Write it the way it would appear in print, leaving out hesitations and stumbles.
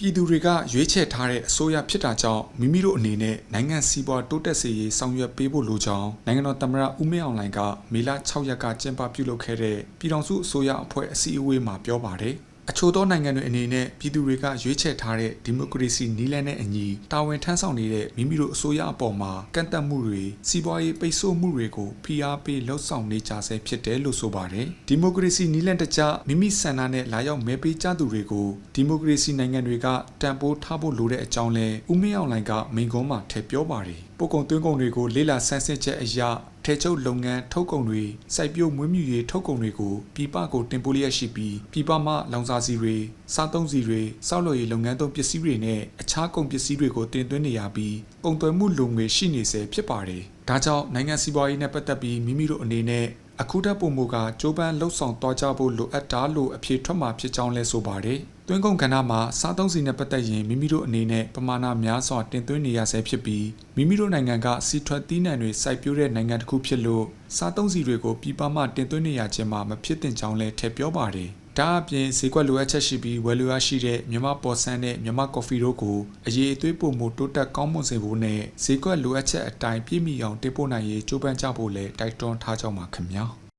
ပြည်သူတွေကရွေးချယ်ထားတဲ့အစိုးရဖြစ်တာကြောင့်မိမိတို့အနေနဲ့နိုင်ငံစီးပွားတိုးတက်စေရေးဆောင်ရွက်ပေးဖို့လိုကြောင်းနိုင်ငံတော်သမ္မတဦးမင်းအောင်လှိုင်ကမေလ6ရက်ကကျင်းပပြုလုပ်ခဲ့တဲ့ပြည်ထောင်စုအစိုးရအဖွဲ့အစည်းအဝေးမှာပြောပါတယ်။အချို့သောနိုင်ငံတွေအနေနဲ့ပြည်သူတွေကရွေးချယ်ထားတဲ့ဒီမိုကရေစီနည်းလမ်းနဲ့အညီတာဝန်ထမ်းဆောင်နေတဲ့မိမိတို့အစိုးရအပေါ်မှာကန့်သတ်မှုတွေစီးပွားရေးပိတ်ဆို့မှုတွေကိုဖိအားပေးလှုံ့ဆော်နေကြဆဲဖြစ်တယ်လို့ဆိုပါတယ်။ဒီမိုကရေစီနည်းလမ်းတကျမိမိဆန္ဒနဲ့လာရောက်မဲပေးကြသူတွေကိုဒီမိုကရေစီနိုင်ငံတွေကတန်ဖိုးထားဖို့လိုတဲ့အကြောင်းလဲဦးမင်းအောင်လှိုင်ကမိန့်ခွန်းမှာထည့်ပြောပါတယ်။ပို့ကုန်သွင်းကုန်တွေကိုလေးလာဆန်းစစ်ချက်အရထဲချုပ်လုပ်ငန်းထုတ်ကုန်တွေစိုက်ပျိုးမွေးမြူရေးထုတ်ကုန်တွေကိုပြည်ပကိုတင်ပို့လျက်ရှိပြီးပြည်ပမှလောင်စာဆီတွေစားသုံးဆီတွေစောက်လုပ်ရေးလုပ်ငန်းသုံးပစ္စည်းတွေနဲ့အခြားကုန်ပစ္စည်းတွေကိုတင်သွင်းနေရပြီးကုန်သွယ်မှုလုံငွေရှိနေစေဖြစ်ပါတယ်။ဒါကြောင့်နိုင်ငံစီးပွားရေးနဲ့ပတ်သက်ပြီးမိမိတို့အနေနဲ့အခုထပ်ပုံမူကကြိုးပမ်းလှုပ်ဆောင်သွားကြဖို့လိုအပ်တာလို့အဖြေထွက်မှာဖြစ်ကြောင်းလဲဆိုပါတယ်။သွင်းကုန်ကဏ္ဍမှာစားသုံးဆီနဲ့ပတ်သက်ရင်မိမိတို့အနေနဲ့ပမာဏများစွာတင်သွင်းနေရဆဲဖြစ်ပြီးမိမိတို့နိုင်ငံကစီထွက်သီးနှံတွေစိုက်ပျိုးတဲ့နိုင်ငံတစ်ခုဖြစ်လို့စားသုံးဆီတွေကိုပြည်ပမှတင်သွင်းနေရခြင်းမှာမဖြစ်သင့်ကြောင်းလဲထည့်ပြောပါတယ်။ဒါအပြင်ဈေးကွက်လိုအပ်ချက်ရှိပြီးဝယ်လိုရရှိတဲ့မြန်မာပေါ်ဆန်းနဲ့မြန်မာကော်ဖီတို့ကိုအရေးအသွေးပုံမှုတိုးတက်ကောင်းမွန်စေဖို့နဲ့ဈေးကွက်လိုအပ်ချက်အတိုင်းပြည့်မီအောင်တင်ပို့နိုင်ရေးကြိုးပမ်းကြဖို့လဲတိုက်တွန်းထားကြောင်းပါခင်ဗျာ။